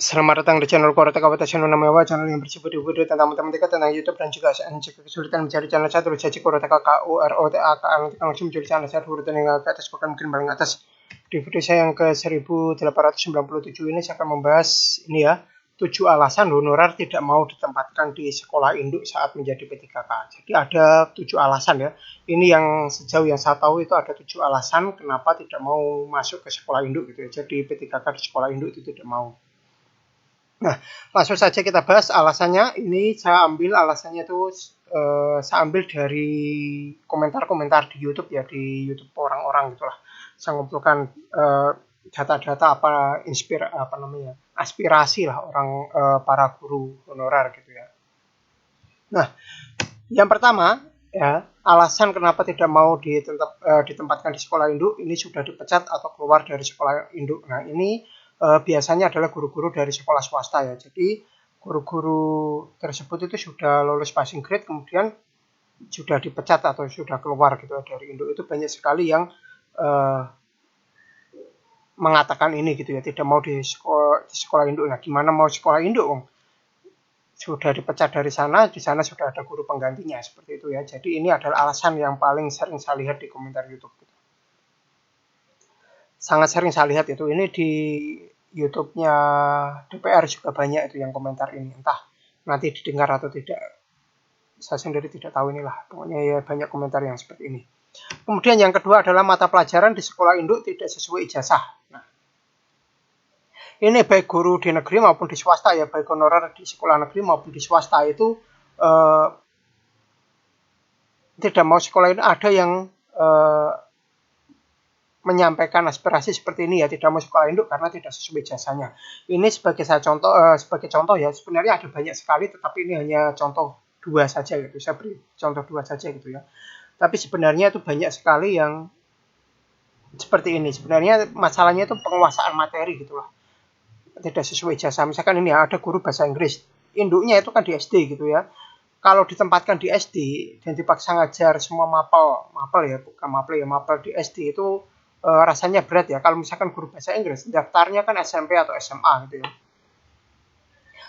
Selamat datang di channel Korota Kabupaten Namawa, channel yang berisi video-video tentang matematika, tentang YouTube, dan juga jika kesulitan mencari channel saya, tulis saja Korota KUROTA, nanti langsung mencari channel saya urutan yang ke atas, bukan mungkin paling atas. Di video saya yang ke 1897 ini saya akan membahas ini ya, 7 alasan honorer tidak mau ditempatkan di sekolah induk saat menjadi P3K. Jadi ada 7 alasan ya. Ini yang sejauh yang saya tahu itu ada 7 alasan kenapa tidak mau masuk ke sekolah induk gitu ya. Jadi P3K di sekolah induk itu tidak mau. Nah, langsung saja kita bahas alasannya. Ini saya ambil alasannya itu saya ambil dari komentar-komentar di YouTube ya, di YouTube orang-orang gitulah. Saya ngumpulkan data-data aspirasi lah orang para guru honorer gitu ya. Nah, yang pertama ya, alasan kenapa tidak mau ditempatkan di sekolah induk, ini sudah dipecat atau keluar dari sekolah induk. Nah, ini biasanya adalah guru-guru dari sekolah swasta ya. Jadi guru-guru tersebut itu sudah lulus passing grade, kemudian sudah dipecat atau sudah keluar gitu dari induk. Itu banyak sekali yang mengatakan ini gitu ya, tidak mau di sekolah induk. Nah, gimana mau sekolah induk? Sudah dipecat dari sana, di sana sudah ada guru penggantinya seperti itu ya. Jadi ini adalah alasan yang paling sering saya lihat di komentar YouTube. Sangat sering saya lihat itu. Ini di YouTube-nya DPR juga banyak itu yang komentar ini. Entah nanti didengar atau tidak, saya sendiri tidak tahu inilah. Pokoknya ya banyak komentar yang seperti ini. Kemudian yang kedua adalah mata pelajaran di sekolah induk tidak sesuai ijazah. Nah, ini baik guru di negeri maupun di swasta ya, baik honorer di sekolah negeri maupun di swasta itu tidak mau sekolah ini. Ada yang menyampaikan aspirasi seperti ini ya, tidak mau sekolah induk karena tidak sesuai ijazahnya. Ini sebagai contoh ya, sebenarnya ada banyak sekali, tetapi ini hanya contoh 2 saja gitu. Saya beri contoh 2 saja gitu ya. Tapi sebenarnya itu banyak sekali yang seperti ini. Sebenarnya masalahnya itu penguasaan materi gitulah. Tidak sesuai ijazah. Misalkan ini ya, ada guru bahasa Inggris. Induknya itu kan di SD gitu ya. Kalau ditempatkan di SD dan dipaksa ngajar semua mapel ya, bukan mapel di SD itu rasanya berat ya. Kalau misalkan guru bahasa Inggris, daftarnya kan SMP atau SMA gitu ya.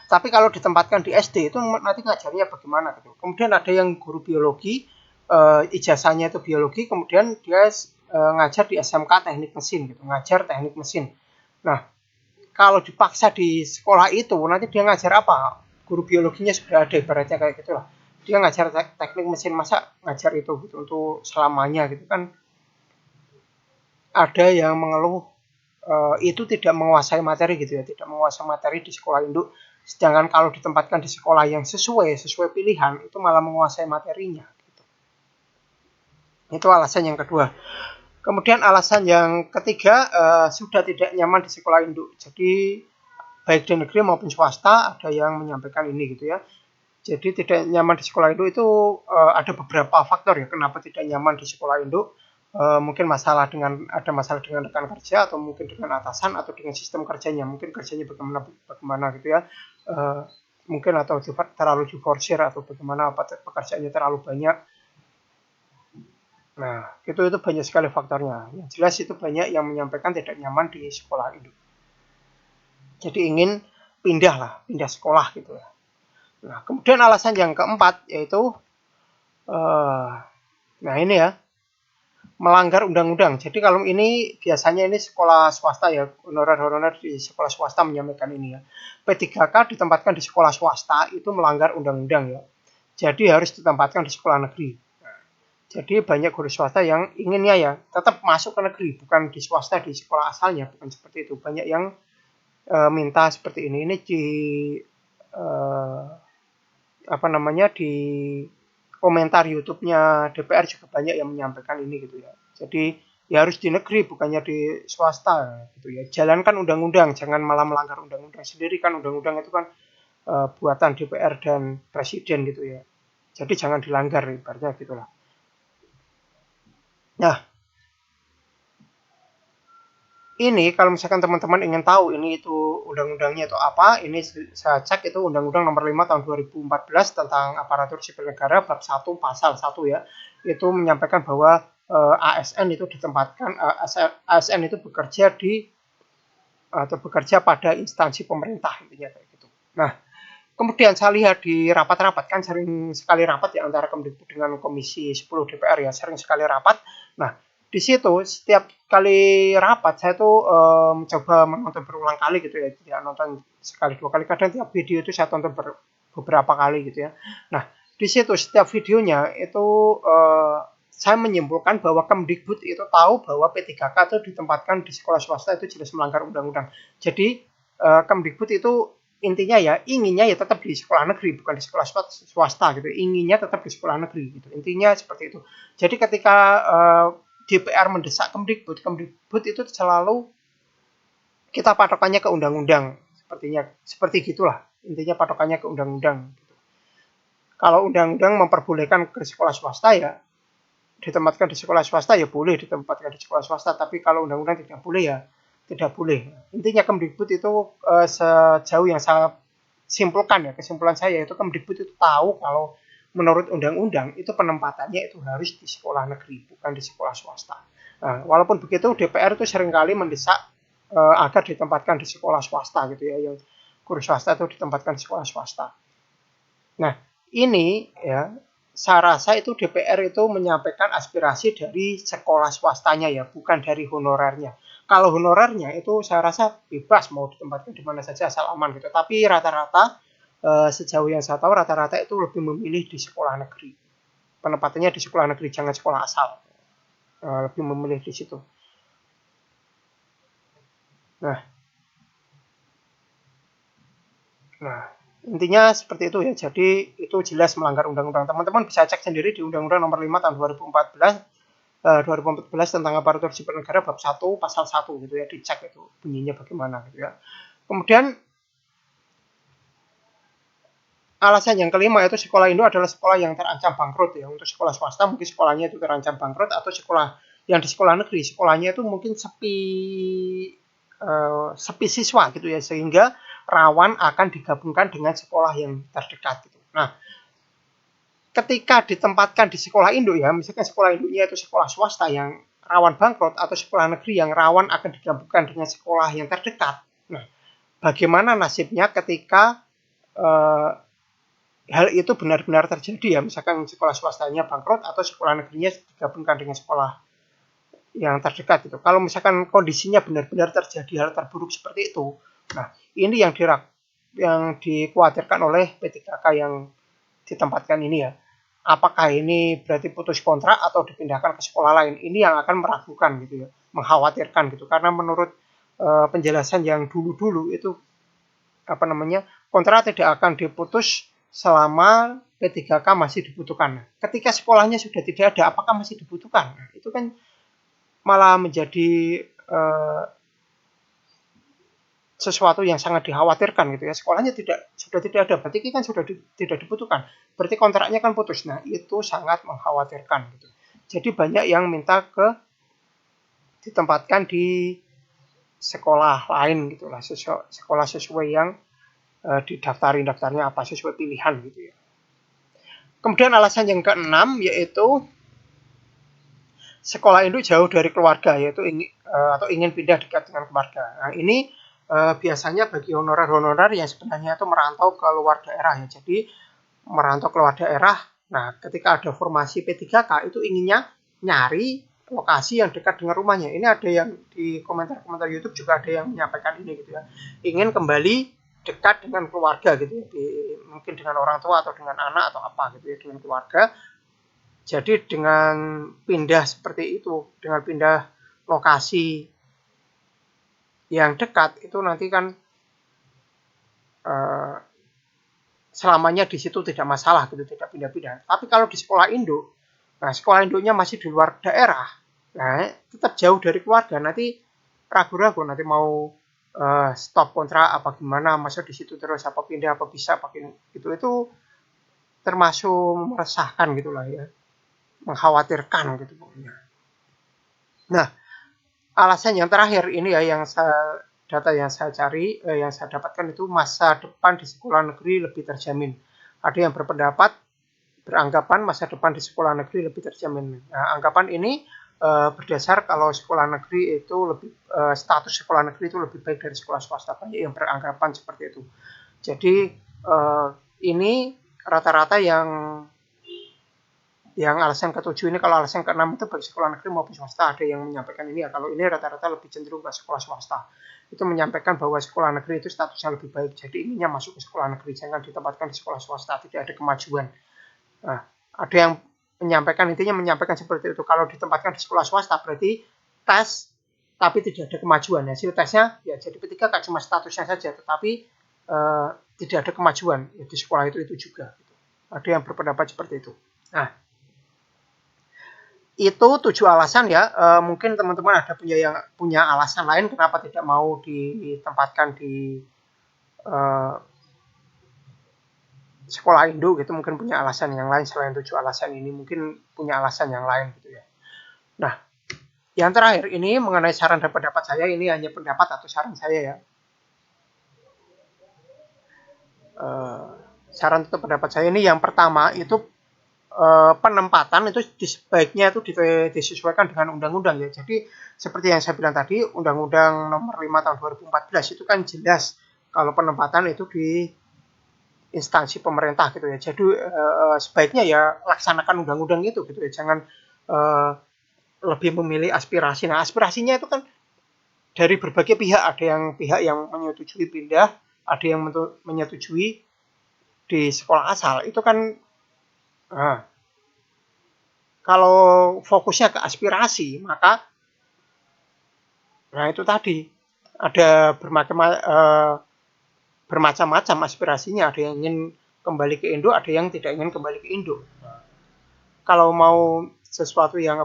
Tapi kalau ditempatkan di SD itu nanti ngajarnya bagaimana gitu. Kemudian ada yang guru biologi, ijazahnya itu biologi, kemudian dia ngajar di SMK teknik mesin gitu, ngajar teknik mesin. Nah, kalau dipaksa di sekolah itu nanti dia ngajar apa? Guru biologinya sudah ada ibaratnya kayak gitulah. Dia ngajar teknik mesin, masa ngajar itu gitu untuk selamanya gitu kan. Ada yang mengeluh itu tidak menguasai materi gitu ya, tidak menguasai materi di sekolah induk. Sedangkan kalau ditempatkan di sekolah yang sesuai pilihan, itu malah menguasai materinya. Gitu. Itu alasan yang kedua. Kemudian alasan yang ketiga, sudah tidak nyaman di sekolah induk. Jadi baik di negeri maupun swasta ada yang menyampaikan ini gitu ya. Jadi tidak nyaman di sekolah induk itu ada beberapa faktor ya kenapa tidak nyaman di sekolah induk. Mungkin masalah dengan rekan kerja, atau mungkin dengan atasan, atau dengan sistem kerjanya, mungkin kerjanya bagaimana gitu ya, mungkin atau terlalu diforsir, atau bagaimana pekerjaannya terlalu banyak. Nah, itu banyak sekali faktornya. Yang jelas itu banyak yang menyampaikan tidak nyaman di sekolah induk. Jadi ingin pindah sekolah gitu ya. Nah, kemudian alasan yang keempat yaitu nah ini ya, melanggar undang-undang. Jadi kalau ini biasanya ini sekolah swasta ya, honorer di sekolah swasta menyampaikan ini ya. P3K ditempatkan di sekolah swasta itu melanggar undang-undang ya. Jadi harus ditempatkan di sekolah negeri. Jadi banyak guru swasta yang inginnya ya tetap masuk ke negeri, bukan di swasta di sekolah asalnya, bukan seperti itu. Banyak yang minta seperti ini. Ini di di komentar YouTube-nya DPR juga banyak yang menyampaikan ini gitu ya. Jadi ya harus di negeri, bukannya di swasta gitu ya. Jalankan undang-undang, jangan malah melanggar undang-undang sendiri, kan undang-undang itu kan buatan DPR dan presiden gitu ya. Jadi jangan dilanggar ibaratnya gitulah. Nah, ini kalau misalkan teman-teman ingin tahu ini itu undang-undangnya itu apa, ini saya cek itu Undang-Undang Nomor 5 Tahun 2014 tentang Aparatur Sipil Negara bab 1 pasal 1 ya. Itu menyampaikan bahwa ASN itu ditempatkan, ASN itu bekerja di atau bekerja pada instansi pemerintah intinya kayak gitu. Nah, kemudian saya lihat di rapat-rapat, kan sering sekali rapat ya antara Kemdikbud dengan Komisi 10 DPR ya, sering sekali rapat. Nah, di situ setiap kali rapat saya tuh mencoba menonton berulang kali gitu ya, tidak nonton sekali dua kali, kadang tiap video itu saya tonton beberapa kali gitu ya. Nah, di situ setiap videonya itu saya menyimpulkan bahwa Kemdikbud itu tahu bahwa P3K itu ditempatkan di sekolah swasta itu jelas melanggar undang-undang. Jadi Kemdikbud itu intinya ya inginnya ya tetap di sekolah negeri, bukan di sekolah swasta gitu. Inginnya tetap di sekolah negeri gitu. Intinya seperti itu. Jadi ketika DPR mendesak Kemdikbud itu selalu kita patokannya ke undang-undang, seperti gitulah. Intinya patokannya ke undang-undang. Kalau undang-undang memperbolehkan ke sekolah swasta ya ditempatkan di sekolah swasta ya boleh ditempatkan di sekolah swasta, tapi kalau undang-undang tidak boleh ya tidak boleh. Intinya Kemdikbud itu sejauh yang saya simpulkan ya, kesimpulan saya itu Kemdikbud itu tahu kalau menurut undang-undang itu penempatannya itu harus di sekolah negeri, bukan di sekolah swasta. Nah, walaupun begitu DPR itu seringkali mendesak agar ditempatkan di sekolah swasta gitu ya, yang guru swasta itu ditempatkan di sekolah swasta. Nah, ini ya saya rasa itu DPR itu menyampaikan aspirasi dari sekolah swastanya ya, bukan dari honorernya. Kalau honorernya itu saya rasa bebas mau ditempatkan di mana saja asal aman gitu. Tapi rata-rata sejauh yang saya tahu rata-rata itu lebih memilih di sekolah negeri. Penempatannya di sekolah negeri, jangan sekolah asal. Lebih memilih di situ. Nah, intinya seperti itu ya. Jadi itu jelas melanggar undang-undang. Teman-teman bisa cek sendiri di Undang-Undang Nomor 5 tahun 2014 tentang aparatur sipil negara bab 1 pasal 1 gitu ya, dicek itu bunyinya bagaimana gitu ya. Kemudian alasan yang kelima itu sekolah Indo adalah sekolah yang terancam bangkrut ya. Untuk sekolah swasta mungkin sekolahnya itu terancam bangkrut, atau sekolah yang di sekolah negeri sekolahnya itu mungkin sepi siswa gitu ya, sehingga rawan akan digabungkan dengan sekolah yang terdekat gitu. Nah, ketika ditempatkan di sekolah induk ya, misalkan sekolah induknya itu sekolah swasta yang rawan bangkrut atau sekolah negeri yang rawan akan digabungkan dengan sekolah yang terdekat. Nah, bagaimana nasibnya ketika hal itu benar-benar terjadi ya, misalkan sekolah swastanya bangkrut atau sekolah negerinya digabungkan dengan sekolah yang terdekat itu. Kalau misalkan kondisinya benar-benar terjadi hal terburuk seperti itu, nah ini yang dikhawatirkan oleh P3K yang ditempatkan ini ya. Apakah ini berarti putus kontrak atau dipindahkan ke sekolah lain? Ini yang akan meragukan gitu ya, mengkhawatirkan gitu. Karena menurut penjelasan yang dulu-dulu itu kontrak tidak akan diputus selama P3K masih dibutuhkan. Ketika sekolahnya sudah tidak ada, apakah masih dibutuhkan? Nah, itu kan malah menjadi sesuatu yang sangat dikhawatirkan gitu ya. Sekolahnya sudah tidak ada, berarti kan sudah tidak dibutuhkan. Berarti kontraknya kan putus. Nah, itu sangat mengkhawatirkan gitu. Jadi banyak yang minta ditempatkan di sekolah lain gitulah, sekolah sesuai yang daftarnya apa, sesuai pilihan gitu ya. Kemudian alasan yang keenam yaitu sekolah induk jauh dari keluarga, yaitu ingin pindah dekat dengan keluarga. Nah, ini biasanya bagi honorer-honorer yang sebenarnya itu merantau ke luar daerah ya. Jadi merantau ke luar daerah. Nah, ketika ada formasi P3K itu inginnya nyari lokasi yang dekat dengan rumahnya. Ini ada yang di komentar-komentar YouTube juga ada yang menyampaikan ini gitu ya. Ingin kembali dekat dengan keluarga gitu ya. Mungkin dengan orang tua atau dengan anak atau apa gitu ya, dengan keluarga. Jadi dengan pindah seperti itu, dengan pindah lokasi yang dekat itu nanti kan selamanya di situ tidak masalah gitu, tidak pindah-pindah. Tapi kalau di sekolah induk, nah sekolah induknya masih di luar daerah, nah tetap jauh dari keluarga, nanti ragu-ragu nanti mau stop kontrak apa gimana, masuk di situ terus apa pindah apa bisa apa gitu, itu termasuk meresahkan gitulah ya, mengkhawatirkan gitu pokoknya. Nah, alasan yang terakhir ini ya, data yang saya cari, yang saya dapatkan itu masa depan di sekolah negeri lebih terjamin. Ada yang beranggapan masa depan di sekolah negeri lebih terjamin. Nah, anggapan ini berdasar kalau sekolah negeri itu lebih status sekolah negeri itu lebih baik dari sekolah swasta, banyak yang beranggapan seperti itu. Jadi ini rata-rata yang alasan ketujuh ini, kalau alasan keenam itu bagi sekolah negeri maupun swasta ada yang menyampaikan ini ya. Kalau ini rata-rata lebih cenderung ke sekolah swasta. Itu menyampaikan bahwa sekolah negeri itu statusnya lebih baik. Jadi ininya masuk ke sekolah negeri, jangan ditempatkan di sekolah swasta, tidak ada kemajuan. Nah, ada yang menyampaikan seperti itu. Kalau ditempatkan di sekolah swasta berarti tes tapi tidak ada kemajuan. Hasil tesnya ya jadi P3K cuma statusnya saja, tetapi tidak ada kemajuan ya, di sekolah itu juga. Ada yang berpendapat seperti itu. Nah, itu 7 alasan ya. Mungkin teman-teman ada punya alasan lain kenapa tidak mau ditempatkan di sekolah Indo gitu, mungkin punya alasan yang lain selain 7 alasan ini, mungkin punya alasan yang lain gitu ya. Nah, yang terakhir ini mengenai saran dan pendapat saya, ini hanya pendapat atau saran saya ya. Saran atau pendapat saya ini yang pertama itu penempatan itu sebaiknya itu disesuaikan dengan undang-undang ya. Jadi seperti yang saya bilang tadi, Undang-Undang Nomor 5 Tahun 2014 itu kan jelas kalau penempatan itu di instansi pemerintah gitu ya. Jadi sebaiknya ya laksanakan undang-undang itu gitu ya. Jangan lebih memilih aspirasi. Nah, aspirasinya itu kan dari berbagai pihak. Ada pihak yang menyetujui pindah, ada yang menyetujui di sekolah asal. Itu kan kalau fokusnya ke aspirasi, maka nah itu tadi ada bermacam-macam aspirasinya. Ada yang ingin kembali ke Indo, ada yang tidak ingin kembali ke Indo. Kalau mau sesuatu yang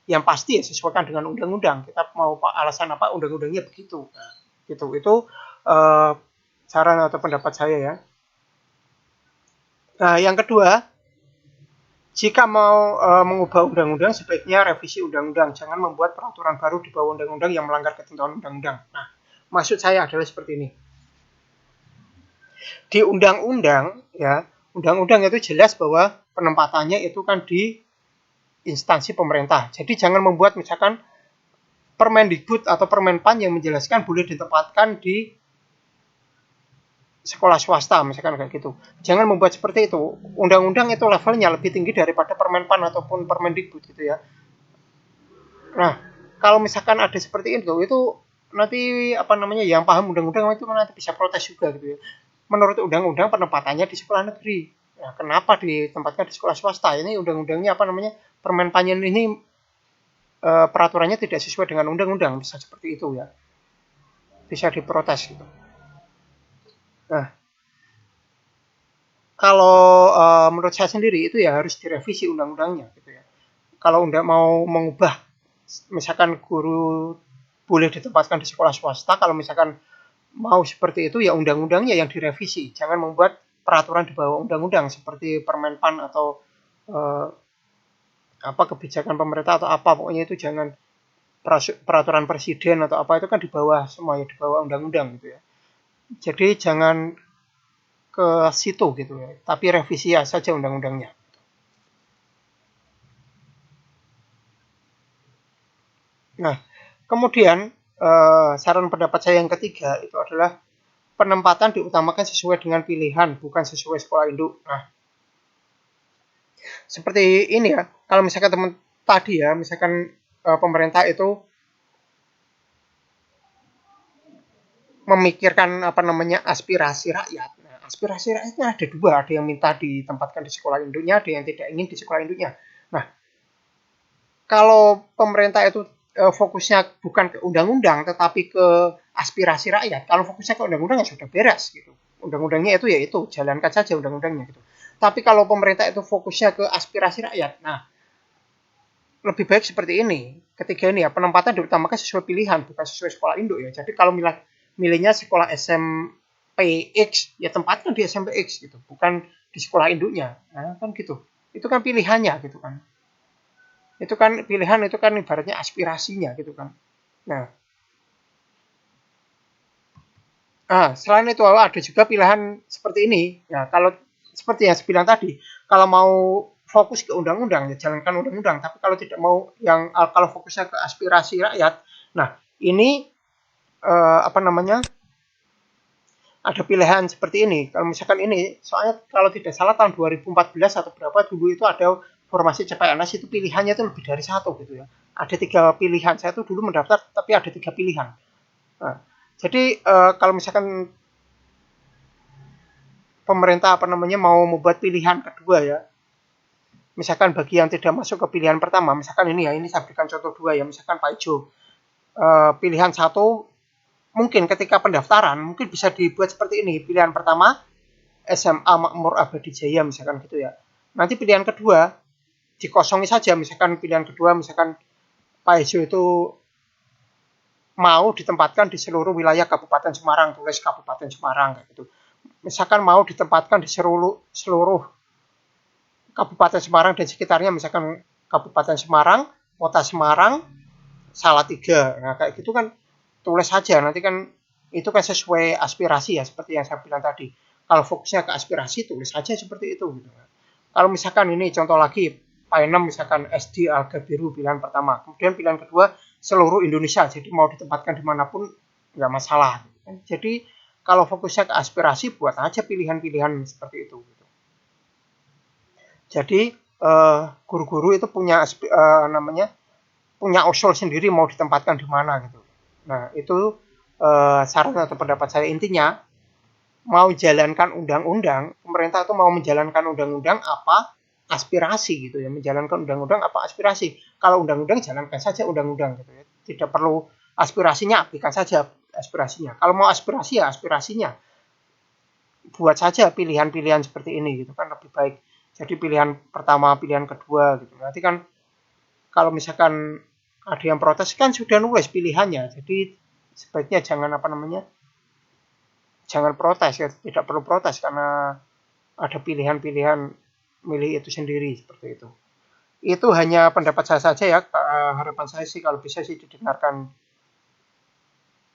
yang pasti ya sesuaikan dengan undang-undang. Kita mau alasan apa, undang-undangnya begitu. Gitu. Itu saran atau pendapat saya ya. Nah, yang kedua, jika mau mengubah undang-undang, sebaiknya revisi undang-undang. Jangan membuat peraturan baru di bawah undang-undang yang melanggar ketentuan undang-undang. Nah, maksud saya adalah seperti ini. Di undang-undang, ya, undang-undang itu jelas bahwa penempatannya itu kan di instansi pemerintah. Jadi jangan membuat misalkan Permendikbud atau Permenpan yang menjelaskan boleh ditempatkan di sekolah swasta misalkan kayak gitu. Jangan membuat seperti itu. Undang-undang itu levelnya lebih tinggi daripada Permenpan ataupun Permendikbud gitu ya. Nah, kalau misalkan ada seperti itu nanti yang paham undang-undang itu nanti bisa protes juga gitu ya. Menurut undang-undang penempatannya di sekolah negeri. Nah, kenapa ditempatkan di sekolah swasta? Ini undang-undangnya Permenpannya ini peraturannya tidak sesuai dengan undang-undang, bisa seperti itu ya. Bisa diprotes gitu. Nah, kalau menurut saya sendiri itu ya harus direvisi undang-undangnya gitu ya. Kalau mau mengubah, misalkan guru boleh ditempatkan di sekolah swasta, kalau misalkan mau seperti itu ya undang-undangnya yang direvisi. Jangan membuat peraturan di bawah undang-undang seperti Permenpan atau kebijakan pemerintah atau apa, pokoknya itu jangan peraturan presiden atau apa, itu kan di bawah semuanya, di bawah undang-undang gitu ya. Jadi jangan ke situ gitu ya, tapi revisi saja undang-undangnya. Nah, kemudian saran pendapat saya yang ketiga itu adalah penempatan diutamakan sesuai dengan pilihan, bukan sesuai sekolah induk. Nah, seperti ini ya, kalau misalkan teman tadi ya, misalkan pemerintah itu memikirkan aspirasi rakyat. Nah, aspirasi rakyatnya ada dua, ada yang minta ditempatkan di sekolah induknya, ada yang tidak ingin di sekolah induknya. Nah, kalau pemerintah itu fokusnya bukan ke undang-undang tetapi ke aspirasi rakyat, kalau fokusnya ke undang-undang ya sudah beres gitu. Undang-undangnya itu ya itu, jalankan saja undang-undangnya gitu. Tapi kalau pemerintah itu fokusnya ke aspirasi rakyat, nah lebih baik seperti ini. Ketiga ini ya, penempatan diutamakan sesuai pilihan, bukan sesuai sekolah induk ya. Jadi kalau milihnya sekolah SMPX, ya tempatkan di SMPX gitu, bukan di sekolah induknya. Nah, kan gitu. Itu kan pilihannya gitu kan. Itu kan pilihan, itu kan ibaratnya aspirasinya gitu kan. Nah, selain itu ada juga pilihan seperti ini. Ya, kalau seperti yang saya bilang tadi, kalau mau fokus ke undang-undang, ya jalankan undang-undang. Tapi kalau tidak mau kalau fokusnya ke aspirasi rakyat, nah ini ada pilihan seperti ini. Kalau misalkan ini, soalnya kalau tidak salah tahun 2014 atau berapa dulu itu ada formasi CPNS itu pilihannya itu lebih dari satu gitu ya. Ada 3 pilihan. Saya tuh dulu mendaftar tapi ada 3 pilihan. Nah, jadi kalau misalkan pemerintah mau membuat pilihan kedua ya, misalkan bagi yang tidak masuk ke pilihan pertama, misalkan ini ya, ini saya berikan contoh 2 ya, misalkan Pak Ijo, pilihan 1 mungkin ketika pendaftaran mungkin bisa dibuat seperti ini. Pilihan pertama SMA Makmur Abadi Jaya misalkan gitu ya. Nanti pilihan kedua dikosongi saja, misalkan pilihan kedua misalkan Pak Ijo itu mau ditempatkan di seluruh wilayah Kabupaten Semarang, tulis Kabupaten Semarang kayak gitu. Misalkan mau ditempatkan di seluruh Kabupaten Semarang dan sekitarnya, misalkan Kabupaten Semarang, Kota Semarang, Salatiga. Nah, kayak gitu kan tulis saja, nanti kan itu kan sesuai aspirasi ya, seperti yang saya bilang tadi. Kalau fokusnya ke aspirasi, tulis saja seperti itu. Gitu. Kalau misalkan ini contoh lagi, Pak Enem misalkan SD Alga Biru pilihan pertama, kemudian pilihan kedua seluruh Indonesia, jadi mau ditempatkan dimanapun nggak masalah. Jadi kalau fokusnya ke aspirasi, buat aja pilihan-pilihan seperti itu. Jadi guru-guru itu punya punya usul sendiri mau ditempatkan di mana gitu. Nah itu saran atau pendapat saya, intinya mau jalankan undang-undang, pemerintah itu mau menjalankan undang-undang apa aspirasi gitu ya, menjalankan undang-undang apa aspirasi. Kalau undang-undang jalankan saja undang-undang gitu ya, tidak perlu aspirasinya, aplikan saja aspirasinya. Kalau mau aspirasi ya aspirasinya, buat saja pilihan-pilihan seperti ini gitu kan lebih baik. Jadi pilihan pertama, pilihan kedua gitu. Nanti kan kalau misalkan ada yang protes kan sudah nulis pilihannya. Jadi sebaiknya jangan protes ya, tidak perlu protes karena ada pilihan-pilihan milih itu sendiri seperti itu. Itu hanya pendapat saya saja ya. Harapan saya sih kalau bisa sih didengarkan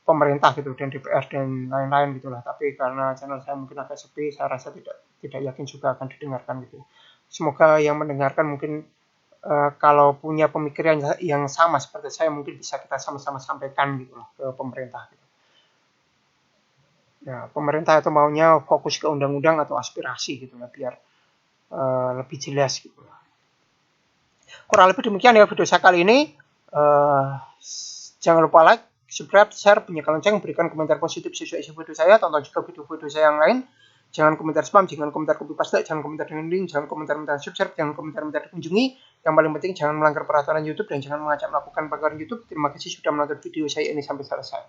pemerintah gitu dan DPR dan lain-lain gitulah. Tapi karena channel saya mungkin agak sepi, saya rasa tidak yakin juga akan didengarkan gitu. Semoga yang mendengarkan mungkin kalau punya pemikiran yang sama seperti saya, mungkin bisa kita sama-sama sampaikan gitu loh ke pemerintah. Gitu. Ya, pemerintah itu maunya fokus ke undang-undang atau aspirasi gitu lah, biar lebih jelas gitu lah. Kurang lebih demikian ya video saya kali ini. Jangan lupa like, subscribe, share, bunyikan lonceng, berikan komentar positif sesuai isi video saya, tonton juga video-video saya yang lain. Jangan komentar spam, jangan komentar copy paste, jangan komentar dengan link, jangan komentar minta subscribe, jangan komentar minta dikunjungi. Yang paling penting jangan melanggar peraturan YouTube dan jangan mengajak melakukan pelanggaran YouTube. Terima kasih sudah menonton video saya ini sampai selesai.